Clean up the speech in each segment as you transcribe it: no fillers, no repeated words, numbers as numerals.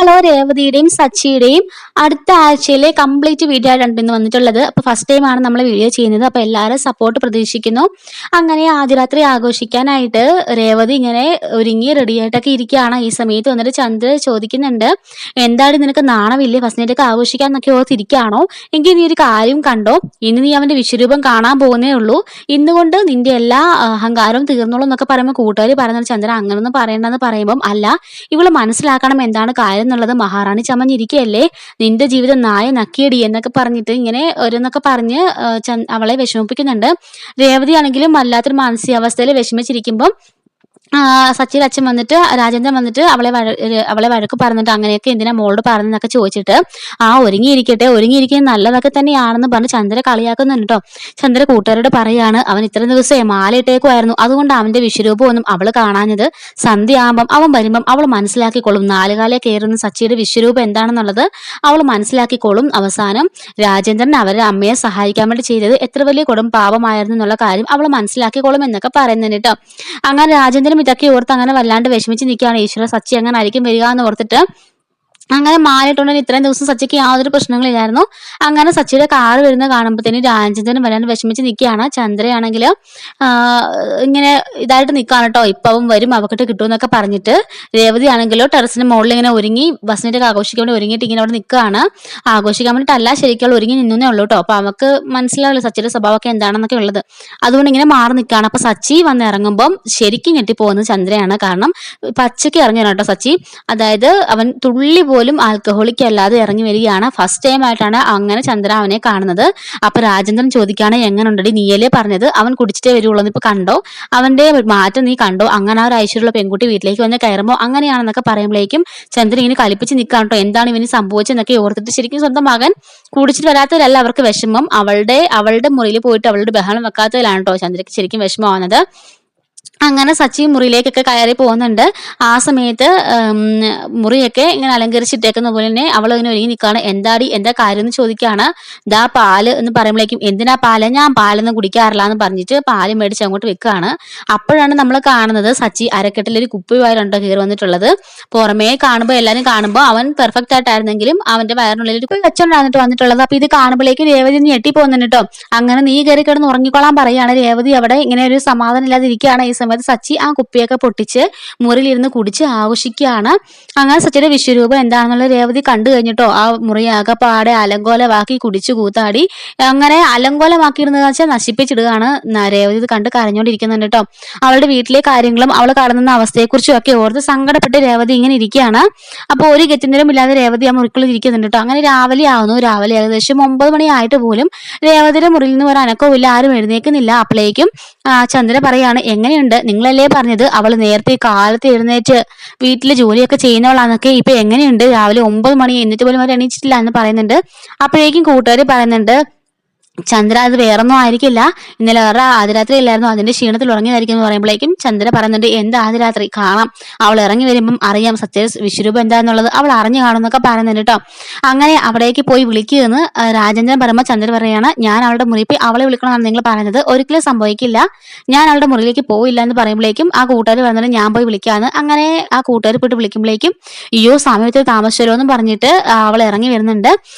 Hello, രേവതിയുടെയും സച്ചിയുടെയും അടുത്ത ആഴ്ചയിലെ complete video ആയിട്ടാണ് ഇന്ന് വന്നിട്ടുള്ളത്. അപ്പൊ ഫസ്റ്റ് ടൈം ആണ് നമ്മൾ വീഡിയോ ചെയ്യുന്നത്. അപ്പൊ എല്ലാവരും സപ്പോർട്ട് പ്രതീക്ഷിക്കുന്നു. അങ്ങനെ ആദ്യരാത്രി ആഘോഷിക്കാനായിട്ട് രേവതി ഇങ്ങനെ ഒരുങ്ങി റെഡി ആയിട്ടൊക്കെ ഇരിക്കുകയാണ്. ഈ സമയത്ത് വന്നിട്ട് ചന്ദ്ര ചോദിക്കുന്നുണ്ട്, എന്താണ് നിനക്ക് നാണമില്ലേ, ഫസ്റ്റ് നൈറ്റ് ഒക്കെ ആഘോഷിക്കാന്നൊക്കെ ഓർത്തിരിക്കുകയാണോ? എങ്കിൽ നീ ഒരു കാര്യം കണ്ടോ, ഇന്ന് നീ അവന്റെ വിശ്വരൂപം കാണാൻ പോകുന്നേ ഉള്ളൂ. ഇന്നുകൊണ്ട് നിന്റെ എല്ലാ അഹങ്കാരവും തീർന്നോളൂ എന്നൊക്കെ പറയുമ്പോൾ കൂട്ടുകാർ പറയുന്നത്, ചന്ദ്ര അങ്ങനൊന്നും പറയണ്ടെന്ന് പറയുമ്പം, അല്ല ഇവള് മനസ്സിലാക്കണം എന്താണ് കാര്യം എന്നുള്ളത്. മഹാറാണി ചമഞ്ഞിരിക്കുകയല്ലേ, നിന്റെ ജീവിതം നായ നക്കിയടി എന്നൊക്കെ പറഞ്ഞിട്ട് ഇങ്ങനെ ഓരോന്നൊക്കെ പറഞ്ഞ് അവളെ വിഷമിപ്പിക്കുന്നുണ്ട്. രേവതി ആണെങ്കിലും വല്ലാത്തൊരു മാനസികാവസ്ഥയിൽ വിഷമിച്ചിരിക്കുമ്പം സച്ചിയുടെ അച്ഛൻ വന്നിട്ട്, രാജേന്ദ്രൻ വന്നിട്ട് അവളെ വഴക്ക് പറഞ്ഞിട്ട്, അങ്ങനെയൊക്കെ എന്തിനാ മോളോട് പറഞ്ഞെന്നൊക്കെ ചോദിച്ചിട്ട്, ഒരുങ്ങിയിരിക്കുന്നത് നല്ലതൊക്കെ തന്നെയാണെന്ന് പറഞ്ഞ് ചന്ദ്ര കളിയാക്കുന്നുണ്ട് കേട്ടോ. ചന്ദ്ര കൂട്ടുകാരോട് പറയാണ്, അവൻ ഇത്ര ദിവസമേ മാലയിട്ടേക്കുമായിരുന്നു, അതുകൊണ്ട് അവന്റെ വിശ്വരൂപമൊന്നും അവള് കാണാഞ്ഞത്. സന്ധ്യയാകുമ്പം അവൻ വരുമ്പം അവൾ മനസ്സിലാക്കിക്കോളും, നാലുകാലെ കയറുന്ന സച്ചിയുടെ വിശ്വരൂപം എന്താണെന്നുള്ളത് അവൾ മനസ്സിലാക്കിക്കോളും. അവസാനം രാജേന്ദ്രൻ അവരുടെ അമ്മയെ സഹായിക്കാൻ വേണ്ടി ചെയ്തത് എത്ര വലിയ കൊടും പാപമായിരുന്നു എന്നുള്ള കാര്യം അവൾ മനസ്സിലാക്കിക്കോളും എന്നൊക്കെ പറയുന്നുണ്ട് കേട്ടോ. അങ്ങനെ രാജേന്ദ്രൻ ഇതൊക്കെ ഓർത്ത് അങ്ങനെ വല്ലാണ്ട് വിഷമിച്ച് നിൽക്കുകയാണ്. ഈശ്വര, സച്ചി അങ്ങനെ ആയിരിക്കും വരിക എന്ന് ഓർത്തിട്ട് അങ്ങനെ മാലിട്ടുണ്ടെങ്കിൽ ഇത്രയും ദിവസം സച്ചിക്ക് യാതൊരു പ്രശ്നങ്ങളില്ലായിരുന്നു. അങ്ങനെ സച്ചിയുടെ കാറ് വരുന്ന കാണുമ്പോഴത്തേന് രാജേന്ദ്രൻ വല്ലാണ്ട് വിഷമിച്ച് നിൽക്കുകയാണ്. ചന്ദ്രയാണെങ്കിൽ ഇങ്ങനെ ഇതായിട്ട് നിൽക്കുകയാണ് കേട്ടോ. ഇപ്പം അവൻ വരും, അവക്കിട്ട് കിട്ടുമെന്നൊക്കെ പറഞ്ഞിട്ട്. രേവതി ആണെങ്കിലോ ടെറസിന് മുകളിൽ ഇങ്ങനെ ഒരുങ്ങി ബസ്സിനൊക്കെ ആഘോഷിക്കാൻ വേണ്ടി ഒരുങ്ങിയിട്ട് ഇങ്ങനെ അവിടെ നിൽക്കുകയാണ്. ആഘോഷിക്കാൻ വേണ്ടിയിട്ടല്ല, ശരിക്കും ഒരുങ്ങി നിന്നേ ഉള്ളൂ കേട്ടോ. അപ്പൊ അവൾക്ക് മനസ്സിലാവില്ല സച്ചിയുടെ സ്വഭാവമൊക്കെ എന്താണെന്നൊക്കെ ഉള്ളത്. അതുകൊണ്ട് ഇങ്ങനെ മാറി നിൽക്കുകയാണ്. അപ്പൊ സച്ചി വന്ന് ഇറങ്ങുമ്പം ശരിക്കും ഞെട്ടിപ്പോകുന്നത് ചന്ദ്രയാണ്. കാരണം പച്ചയ്ക്ക് ഇറങ്ങിയാണ് കേട്ടോ സച്ചി. അതായത് അവൻ തുള്ളി പോലും ആൽക്കഹോളിക് അല്ലാതെ ഇറങ്ങി വരികയാണ്. ഫസ്റ്റ് ടൈം ആയിട്ടാണ് അങ്ങനെ ചന്ദ്ര അവനെ കാണുന്നത്. അപ്പൊ രാജേന്ദ്രൻ ചോദിക്കാണ്, എങ്ങനെ ഉണ്ടടി, നീയല്ലേ പറഞ്ഞത് അവൻ കുടിച്ചിട്ടേ വരുള്ളൂ എന്ന്, ഇപ്പൊ കണ്ടോ അവന്റെ മാറ്റം, നീ കണ്ടോ? അങ്ങനെ ആ ഒരു ഐശ്വര്യമുള്ള പെൺകുട്ടി വീട്ടിലേക്ക് വന്ന് കയറുമ്പോൾ അങ്ങനെയാണെന്നൊക്കെ പറയുമ്പോഴേക്കും ചന്ദ്രൻ ഇങ്ങനെ കളിപ്പിച്ച് നിൽക്കാണ് കേട്ടോ. എന്താണ് ഇവന് സംഭവിച്ചെന്നൊക്കെ ഓർത്തിട്ട്. ശരിക്കും സ്വന്തം മകൻ കുടിച്ചിട്ട് വരാത്തതിലല്ല അവർക്ക് വിഷമം, അവളുടെ മുറിയിൽ പോയിട്ട് അവളുടെ ബഹളം വെക്കാത്തതിലാണ് കേട്ടോ ചന്ദ്രയ്ക്ക് ശരിക്കും വിഷമമാവുന്നത്. അങ്ങനെ സച്ചി മുറിയിലേക്കൊക്കെ കയറി പോകുന്നുണ്ട്. ആ സമയത്ത് മുറിയൊക്കെ ഇങ്ങനെ അലങ്കരിച്ചിട്ടേക്കുന്ന പോലെ തന്നെ അവൾ ഇങ്ങനെ ഒരുങ്ങി നിൽക്കുകയാണ്. എന്താ കാര്യം എന്ന് ചോദിക്കുകയാണ്. ദാ പാല് എന്ന് പറയുമ്പോഴേക്കും, എന്തിനാ പാല്, ഞാൻ പാലൊന്നും കുടിക്കാറില്ല എന്ന് പറഞ്ഞിട്ട് പാല് മേടിച്ച് അങ്ങോട്ട് വെക്കുകയാണ്. അപ്പോഴാണ് നമ്മൾ കാണുന്നത് സച്ചി അരക്കെട്ടിലൊരു കുപ്പിവായിലുണ്ടോ കയറി വന്നിട്ടുള്ളത്. പുറമേ കാണുമ്പോൾ എല്ലാവരും കാണുമ്പോൾ അവൻ പെർഫെക്റ്റ് ആയിട്ടായിരുന്നെങ്കിലും അവന്റെ വയറിനുള്ളിൽ ഒരു വെച്ചോണ്ടാന്നിട്ട് വന്നിട്ടുള്ളത്. അപ്പൊ ഇത് കാണുമ്പോഴേക്കും രേവതി ഞെട്ടി പോകുന്നുണ്ട് കേട്ടോ. അങ്ങനെ നീ കയറി കിടന്ന് ഉറങ്ങിക്കൊള്ളാൻ പറയുകയാണ്. രേവതി അവിടെ ഇങ്ങനെ ഒരു സമാധാനം ഇല്ലാതെ ഇരിക്കുകയാണ്. ഈ സമയത്ത് സച്ചി ആ കുപ്പിയൊക്കെ പൊട്ടിച്ച് മുറിയിലിരുന്ന് കുടിച്ച് ആഘോഷിക്കുകയാണ്. അങ്ങനെ സച്ചിയുടെ വിശ്വരൂപം എന്താണെന്നുള്ള രേവതി കണ്ടു കഴിഞ്ഞിട്ടോ. ആ മുറിയാകെ പാടെ അലങ്കോലമാക്കി കുടിച്ചു കൂത്താടി. അങ്ങനെ അലങ്കോലമാക്കിയിരുന്നത് വെച്ചാൽ നശിപ്പിച്ചിടുകയാണ്. രേവതി ഇത് കണ്ട് കരഞ്ഞോണ്ടിരിക്കുന്നുണ്ട് കേട്ടോ. അവളുടെ വീട്ടിലെ കാര്യങ്ങളും അവൾ കടന്നുന്ന അവസ്ഥയെക്കുറിച്ചും ഒക്കെ ഓർത്ത് സങ്കടപ്പെട്ട് രേവതി ഇങ്ങനെ ഇരിക്കുകയാണ്. അപ്പൊ ഒരു ഗത്യന്തരം ഇല്ലാതെ രേവതി ആ മുറിക്കുള്ളിൽ ഇരിക്കുന്നുണ്ട് കേട്ടോ. അങ്ങനെ രാവിലെ ആവുന്നു. രാവിലെ ഏകദേശം 9 മണിയായിട്ട് പോലും രേവതിയുടെ മുറിയിൽ നിന്ന് ഒരു അനക്കവും ഇല്ല, ആരും എഴുന്നേക്കുന്നില്ല. അപ്പോഴേക്കും ചന്ദ്ര പറയാണ്, എങ്ങനെയുണ്ട്, നിങ്ങളല്ലേ പറഞ്ഞത് അവള് നേരത്തെ കാലത്ത് എഴുന്നേറ്റ് വീട്ടില് ജോലിയൊക്കെ ചെയ്യുന്നവളാന്നൊക്കെ, ഇപ്പൊ എങ്ങനെയുണ്ട്, രാവിലെ 9 മണി എന്നിട്ട് പോലും അവർ എണീച്ചിട്ടില്ല എന്ന് പറയുന്നുണ്ട്. അപ്പോഴേക്കും കൂട്ടുകാർ പറയുന്നുണ്ട്, ചന്ദ്ര അത് വേറൊന്നും ആയിരിക്കില്ല, ഇന്നലെ വേറെ ആദ്യരാത്രി ഇല്ലായിരുന്നു, അതിന്റെ ക്ഷീണത്തിൽ ഉറങ്ങിയതായിരിക്കും എന്ന് പറയുമ്പോഴേക്കും ചന്ദ്ര പറയുന്നുണ്ട്, എന്ത് ആദ്യരാത്രി, കാണാം, അവൾ ഇറങ്ങി വരുമ്പം അറിയാം സത്യ വിശ്വരൂപം എന്താന്നുള്ളത്, അവൾ അറിഞ്ഞു കാണുന്നൊക്കെ പറയുന്നുണ്ട് കേട്ടോ. അങ്ങനെ അവിടേക്ക് പോയി വിളിക്കുമെന്ന് രാജേന്ദ്രൻ പറയുമ്പോൾ ചന്ദ്ര പറയാണ്, ഞാൻ അവളുടെ മുറിയിൽ പോയി അവളെ വിളിക്കണമെന്നാണ് നിങ്ങൾ പറയുന്നത്, ഒരിക്കലും സംഭവിക്കില്ല, ഞാൻ അവളുടെ മുറിയിലേക്ക് പോയില്ല എന്ന് പറയുമ്പോഴേക്കും ആ കൂട്ടുകാർ പറയുന്നത് ഞാൻ പോയി വിളിക്കാന്ന്. അങ്ങനെ ആ കൂട്ടുകാർ പോയിട്ട് വിളിക്കുമ്പോഴേക്കും, അയ്യോ സമയത്ത് താമസിച്ചല്ലോ എന്ന് പറഞ്ഞിട്ട് അവൾ ഇറങ്ങി വരുന്നുണ്ട്.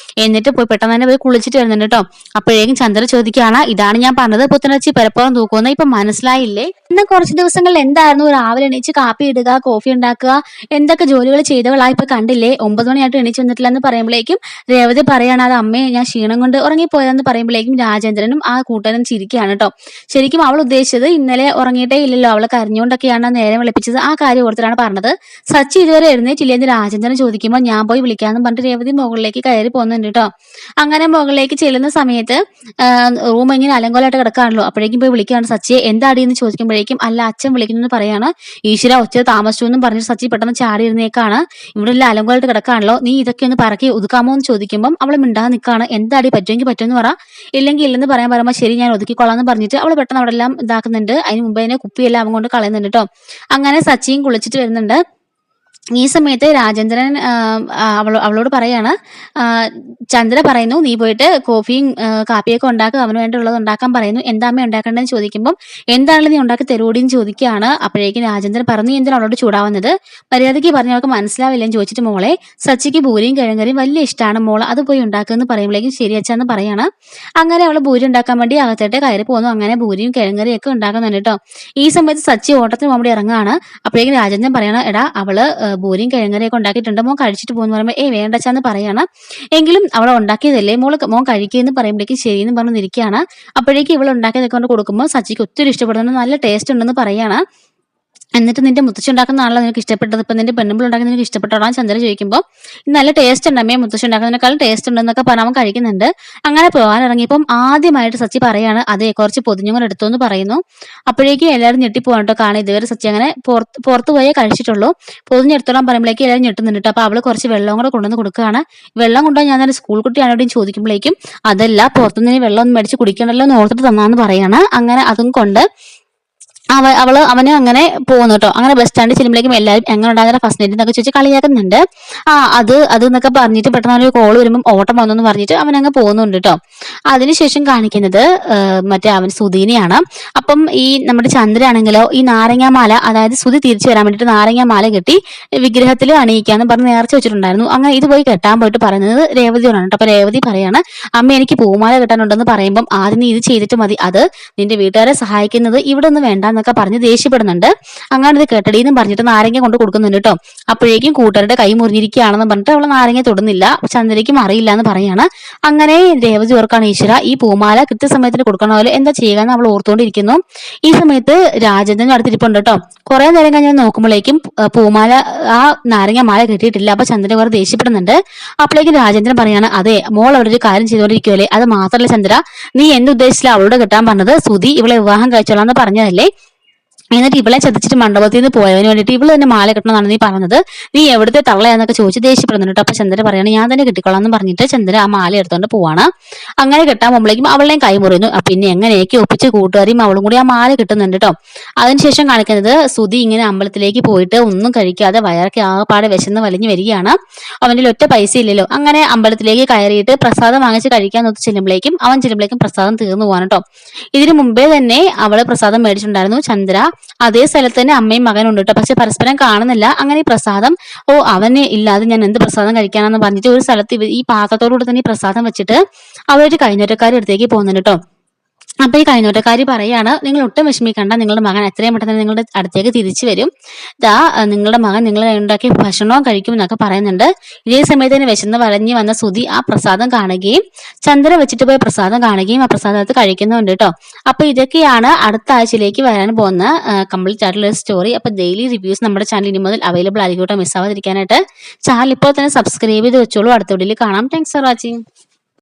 എന്നിട്ട് പോയി പെട്ടെന്ന് തന്നെ പോയി കുളിച്ചിട്ട് വരുന്നുണ്ട് കേട്ടോ. അപ്പോഴേക്കും ചന്ദ്ര ചോദിക്കുകയാണ്, ഇതാണ് ഞാൻ പറഞ്ഞത് പുത്തനച്ചി പരപ്പുറം തൂക്കുമെന്ന്, ഇപ്പൊ മനസ്സിലായില്ലേ? ഇന്ന് കുറച്ച് ദിവസങ്ങളിൽ എന്തായിരുന്നു, രാവിലെ എണീച്ച് കാപ്പി ഇടുക, കോഫി ഉണ്ടാക്കുക, എന്തൊക്കെ ജോലികൾ ചെയ്തവളാ, ഇപ്പൊ കണ്ടില്ലേ 9 മണിയായിട്ട് എണീച്ച് വന്നിട്ടില്ല എന്ന് പറയുമ്പോഴേക്കും രേവതി പറയാണ്, അത് അമ്മയെ ഞാൻ ക്ഷീണം കൊണ്ട് ഉറങ്ങിപ്പോയതെന്ന് പറയുമ്പോഴേക്കും രാജേന്ദ്രനും ആ കൂട്ടനും ചിരിക്കുകയാണ് കേട്ടോ. ശരിക്കും അവൾ ഉദ്ദേശിച്ചത് ഇന്നലെ ഉറങ്ങിയിട്ടേ ഇല്ലല്ലോ, അവളെ കരഞ്ഞുകൊണ്ടൊക്കെയാണ് നേരം വിളിപ്പിച്ചത്, ആ കാര്യം ഓർത്തിട്ടാണ് പറഞ്ഞത്. സച്ചി ഇതുവരെ എഴുന്നേറ്റില്ല എന്ന് രാജേന്ദ്രൻ ചോദിക്കുമ്പോൾ ഞാൻ പോയി വിളിക്കാമെന്ന് പറഞ്ഞിട്ട് രേവതി മുകളിലേക്ക് കയറി പോകുന്നുണ്ട് കേട്ടോ. അങ്ങനെ മുകളിലേക്ക് ചെല്ലുന്ന സമയത്ത് റൂം ഇങ്ങനെ അലങ്കോലമായിട്ട് കിടക്കാണല്ലോ. അപ്പോഴേക്കും പോയി വിളിക്കുകയാണ് സച്ചിയെ, എന്താടി എന്ന് ചോദിക്കുമ്പോഴേക്കും, അല്ല അച്ഛൻ വിളിക്കുന്നു പറയാണ്. ഈശ്വര, ഒച്ച താമസിച്ചു എന്നും പറഞ്ഞിട്ട് സച്ചി പെട്ടെന്ന് ചാടി ഇരുന്നേക്കാണ്. ഇവിടെ എല്ലാം അലങ്കോലമായിട്ട് കിടക്കാണല്ലോ, നീ ഇതൊക്കെ ഒന്ന് പറക്കി ഒതുക്കാമോ എന്ന് ചോദിക്കുമ്പോൾ അവൾ മിണ്ടാതെ നിൽക്കുകയാണ്. എന്താടി, പറ്റുമെങ്കിൽ പറ്റുമെന്ന് പറ, ഇല്ലെങ്കിൽ ഇല്ലെന്ന് പറയുമ്പോൾ ശരി ഞാൻ ഒതുക്കിക്കൊള്ളാന്ന് പറഞ്ഞിട്ട് അവൾ പെട്ടെന്ന് അവിടെ എല്ലാം ഇതാക്കുന്നുണ്ട്. അതിന് മുമ്പ് തന്നെ കുപ്പിയെല്ലാം അവൻ കൊണ്ട് കളയുന്നുണ്ട് കേട്ടോ. അങ്ങനെ സച്ചിയും കുളിച്ചിട്ട് വരുന്നുണ്ട്. ഈ സമയത്ത് രാജേന്ദ്രൻ അവളോട് പറയാണ്, ആ, ചന്ദ്ര പറയുന്നു നീ പോയിട്ട് കോഫിയും കാപ്പിയൊക്കെ ഉണ്ടാക്കുക, അവന് വേണ്ടിയുള്ളത് ഉണ്ടാക്കാൻ പറയുന്നു. എന്താ അമ്മ ഉണ്ടാക്കേണ്ടതെന്ന് ചോദിക്കുമ്പോൾ എന്താണെങ്കിലും നീ ഉണ്ടാക്കി തരുവോടിന്ന് ചോദിക്കുകയാണ്. അപ്പോഴേക്കും രാജേന്ദ്രൻ പറഞ്ഞു, നീ എന്തിനാ അവളോട് ചൂടാവുന്നത്, മര്യാദയ്ക്ക് പറഞ്ഞ അവൾക്ക് മനസ്സിലാവില്ലെന്ന് ചോദിച്ചിട്ട് മോളെ സച്ചിക്ക് പൂരിയും കിഴങ്ങറിയും വലിയ ഇഷ്ടമാണ് മോള്, അത് പോയി ഉണ്ടാക്കുമെന്ന് പറയുമ്പോഴേക്കും ശരി അച്ഛാന്ന് പറയാണ്. അങ്ങനെ അവൾ ഭൂരി ഉണ്ടാക്കാൻ വേണ്ടി അകത്തേട്ട് കയറി പോകുന്നു. അങ്ങനെ ഭൂരിയും കിഴങ്ങറിയും ഒക്കെ ഉണ്ടാക്കുന്നുണ്ട് കേട്ടോ. ഈ സമയത്ത് സച്ചി ഓട്ടത്തിന് വേണ്ടി ഇറങ്ങുകയാണ്. അപ്പോഴേക്കും രാജേന്ദ്രൻ പറയണം, എടാ അവള് ഭൂരിയും കിഴങ്ങറിയൊക്കെ ഉണ്ടാക്കിയിട്ടുണ്ട്, മോൻ കഴിച്ചിട്ട് പോകുന്നു പറയുമ്പോൾ വേണ്ടച്ചാന്ന് പറയാണ്. എങ്കിലും അവൾ ഉണ്ടാക്കിയതല്ലേ മോൻ കഴിക്കുകയെന്ന് പറയുമ്പോഴേക്കും ശരിയെന്ന് പറഞ്ഞ് നിൽക്കുകയാണ്. അപ്പോഴേക്കും ഇവൾ ഉണ്ടാക്കിയതൊക്കെ കൊണ്ട് കൊടുക്കുമ്പോൾ സച്ചിക്ക് ഒത്തിരി ഇഷ്ടപ്പെടുന്നുണ്ട്, നല്ല ടേസ്റ്റ് ഉണ്ടെന്ന് പറയാണ്. എന്നിട്ട് നിന്റെ മുത്തശ്ശി ഉണ്ടാക്കുന്ന ആണല്ലോ നിനക്ക് ഇഷ്ടപ്പെട്ടത്, ഇപ്പൊ നിന്റെ പെണ്ണുമ്പോൾ ഉണ്ടാക്കുന്ന നിനക്ക് ഇഷ്ടപ്പെട്ടോളാം ചന്ദ്രൻ ചോദിക്കുമ്പോൾ നല്ല ടേസ്റ്റ് ഉണ്ട് അമ്മയെ, മുത്തശ്ശി ഉണ്ടാക്കുന്നതിനേക്കാളും ടേസ്റ്റ് ഉണ്ടെന്നൊക്കെ പറഞ്ഞ് അവൻ കഴിക്കുന്നുണ്ട്. അങ്ങനെ പോകാൻ ഇറങ്ങിയപ്പം ആദ്യമായിട്ട് സച്ചി പറയാണ്, അതെ കുറച്ച് പൊതിഞ്ഞുങ്ങൾ എടുത്തു എന്ന് പറയുന്നു. അപ്പോഴേക്കും എല്ലാവരും ഞെട്ടിപ്പോവാൻ കേട്ടോ. കാണാൻ ഇതുവരെ സച്ചി അങ്ങനെ പുറത്തു പോയേ കഴിച്ചിട്ടുള്ളൂ. പൊതിഞ്ഞെടുത്തോളാൻ പറയുമ്പോഴേക്കും എല്ലാവരും ഞെട്ടുന്നുണ്ട് കേട്ടോ. അപ്പൊ അവള് കുറച്ച് വെള്ളം കൂടെ കൊണ്ടുവന്ന് കൊടുക്കുകയാണ്. വെള്ളം കൊണ്ടുപോയി ഞാൻ തന്നെ സ്കൂൾ കുട്ടിയാണ് എവിടെയും ചോദിക്കുമ്പോഴേക്കും അതല്ല പുറത്തുനിന്ന് വെള്ളം ഒന്നും മേടിച്ച് കുടിക്കണമല്ലോ എന്ന് ഓർത്തിട്ട് തന്നാന്ന് പറയാണ്. അങ്ങനെ അതും കൊണ്ട് അവന് അങ്ങനെ പോകുന്നു കേട്ടോ. അങ്ങനെ ബസ് സ്റ്റാൻഡിൽ ചെല്ലുമ്പോഴേക്കും എല്ലാവരും എങ്ങനെ ഉണ്ടാകുന്ന ഫസ്റ്റ് നൈറ്റ് എന്നൊക്കെ ചോദിച്ച് കളിയാക്കുന്നുണ്ട്. അത് എന്നൊക്കെ പറഞ്ഞിട്ട് പെട്ടെന്ന് ഒരു കോൾ വരുമ്പോൾ ഓട്ടം വന്നു എന്ന് പറഞ്ഞിട്ട് അവൻ അങ്ങ് പോകുന്നുണ്ട് കേട്ടോ. അതിനുശേഷം കാണിക്കുന്നത് മറ്റേ അവൻ സുധീനെയാണ്. അപ്പം ഈ നമ്മുടെ ചന്ദ്രയാണെങ്കിലോ ഈ നാരങ്ങാമാല, അതായത് സുധി തിരിച്ചു വരാൻ വേണ്ടിയിട്ട് നാരങ്ങാമാല കെട്ടി വിഗ്രഹത്തിൽ അണിയിക്കാന്ന് പറഞ്ഞ് നേർച്ച വെച്ചിട്ടുണ്ടായിരുന്നു. അങ്ങനെ ഇത് പോയി കെട്ടാൻ പോയിട്ട് പറയുന്നത് രേവതിയോടാണ് കേട്ടോ. അപ്പൊ രേവതി പറയാണ്, അമ്മ എനിക്ക് പൂമാല കെട്ടാനുണ്ടെന്ന് പറയുമ്പം ആദ്യം നീ ഇത് ചെയ്തിട്ട് മതി, അത് നിന്റെ വീട്ടുകാരെ സഹായിക്കുന്നത് ഇവിടെ ഒന്നും വേണ്ട എന്നൊക്കെ പറഞ്ഞ് ദേഷ്യപ്പെടുന്നുണ്ട്. അങ്ങനെ ഇത് കേട്ടടിയെന്നും പറഞ്ഞിട്ട് നാരങ്ങ കൊണ്ട് കൊടുക്കുന്നുണ്ട് കേട്ടോ. അപ്പോഴേക്കും കൂട്ടുകാരുടെ കൈ മുറിഞ്ഞിരിക്കുകയാണെന്ന് പറഞ്ഞിട്ട് അവൾ നാരങ്ങ തൊടുന്നില്ല, ചന്ദ്രയ്ക്കും അറിയില്ല എന്ന് പറയാണ്. അങ്ങനെ രേവതി ഓർക്കാണ്, ഈശ്വര ഈ പൂമാല കൃത്യസമയത്തിന് കൊടുക്കണമല്ലോ, എന്താ ചെയ്യുക എന്ന് അവൾ ഓർത്തുകൊണ്ടിരിക്കുന്നു. ഈ സമയത്ത് രാജേന്ദ്രൻ അടുത്തിരിപ്പുണ്ട് കേട്ടോ. കുറെ നേരം കഴിഞ്ഞ് നോക്കുമ്പോഴേക്കും പൂമാല ആ നാരങ്ങ മാല കിട്ടിയിട്ടില്ല. അപ്പൊ ചന്ദ്രൻ വേറെ ദേഷ്യപ്പെടുന്നുണ്ട്. അപ്പോഴേക്കും രാജേന്ദ്രൻ പറയാണ്, അതെ മോൾ അവിടെ ഒരു കാര്യം ചെയ്തുകൊണ്ടിരിക്കുവല്ലേ, അത് മാത്രമല്ല ചന്ദ്ര, നീ എന്തുദ്ദേശിച്ചില്ല അവളോട് കിട്ടാൻ പറഞ്ഞത്, സുധി ഇവളെ വിവാഹം കഴിച്ചോളാന്ന് പറഞ്ഞതല്ലേ, എന്നിട്ട് ഇവളെ ചതിച്ചിട്ട് മണ്ഡപത്തിൽ നിന്ന് പോയതിന് വേണ്ടിയിട്ട് ഇവള് തന്നെ മാല കെട്ടണമെന്നാണ് നീ പറഞ്ഞത്, നീ എവിടുത്തെ തള്ളയാന്നൊക്കെ ചോദിച്ച് ദേഷ്യപ്പെടുന്നുണ്ട് കേട്ടോ. അപ്പൊ ചന്ദ്ര പറയാണ്, ഞാൻ തന്നെ കെട്ടിക്കോളാം എന്ന് പറഞ്ഞിട്ട് ചന്ദ്ര ആ മാല എടുത്തോണ്ട് പോവാണ്. അങ്ങനെ കെട്ടാൻ പോകുമ്പോഴേക്കും അവളെയും കൈ മുറിയുന്നു. പിന്നെ എങ്ങനെയൊക്കെ ഒപ്പിച്ച് കൂട്ടുകാരിയും അവളും കൂടി ആ മാല കിട്ടുന്നുണ്ട് കേട്ടോ. അതിനുശേഷം കാണിക്കുന്നത് സുധി ഇങ്ങനെ അമ്പലത്തിലേക്ക് പോയിട്ട് ഒന്നും കഴിക്കാതെ വയറൊക്കെ ആകെപ്പാടെ വിശന്ന് വലിഞ്ഞു വരികയാണ്. അവന്റെ ഒറ്റ പൈസ ഇല്ലല്ലോ. അങ്ങനെ അമ്പലത്തിലേക്ക് കയറിയിട്ട് പ്രസാദം വാങ്ങിച്ച് കഴിക്കാൻ നോക്കി ചെല്ലുമ്പോഴേക്കും പ്രസാദം തീർന്നു പോകാൻ കേട്ടോ. ഇതിനു മുമ്പേ തന്നെ അവള് പ്രസാദം മേടിച്ചിട്ടുണ്ടായിരുന്നു ചന്ദ്ര. അതേ സ്ഥലത്ത് തന്നെ അമ്മയും മകനും ഉണ്ട് കേട്ടോ. പക്ഷെ പരസ്പരം കാണുന്നില്ല. അങ്ങനെ ഈ പ്രസാദം അവന് ഇല്ലാതെ ഞാൻ എന്ത് പ്രസാദം കഴിക്കാനാന്ന് പറഞ്ഞിട്ട് ഒരു സ്ഥലത്ത് ഈ പാത്രത്തോടുകൂടി തന്നെ ഈ പ്രസാദം വെച്ചിട്ട് അവരൊരു കൈനീട്ടക്കാരുടെ അടുത്തേക്ക് പോകുന്നുണ്ട് കേട്ടോ. അപ്പൊ ഈ കൈനോട്ടക്കാരി പറയാണ്, നിങ്ങൾ ഒട്ടും വിഷമിക്കണ്ട, നിങ്ങളുടെ മകൻ എത്രയും പെട്ടെന്ന് നിങ്ങളുടെ അടുത്തേക്ക് തിരിച്ചു വരും, നിങ്ങളുടെ മകൻ നിങ്ങൾ ഉണ്ടാക്കിയ ഭക്ഷണവും കഴിക്കും എന്നൊക്കെ പറയുന്നുണ്ട്. ഇതേ സമയത്ത് തന്നെ വിശന്ന് വലഞ്ഞു വന്ന സുധി ആ പ്രസാദം കാണുകയും ചന്ദ്ര വെച്ചിട്ട് പോയ പ്രസാദം കാണുകയും ആ പ്രസാദത്ത് കഴിക്കുന്നുണ്ട് കേട്ടോ. അപ്പൊ ഇതൊക്കെയാണ് അടുത്ത ആഴ്ചയിലേക്ക് വരാൻ പോകുന്ന കംപ്ലീറ്റ് ആയിട്ടുള്ള ഒരു സ്റ്റോറി. അപ്പൊ ഡെയിലി റിവ്യൂസ് നമ്മുടെ ചാനൽ ഇനി മുതൽ അവൈലബിൾ ആയിരിക്കും കേട്ടോ. മിസ് ആവാതിരിക്കാനായിട്ട് ചാനൽ ഇപ്പോൾ തന്നെ സബ്സ്ക്രൈബ് ചെയ്ത് വെച്ചോളൂ. അടുത്ത വീഡിയോയിൽ കാണാം. Thanks for watching.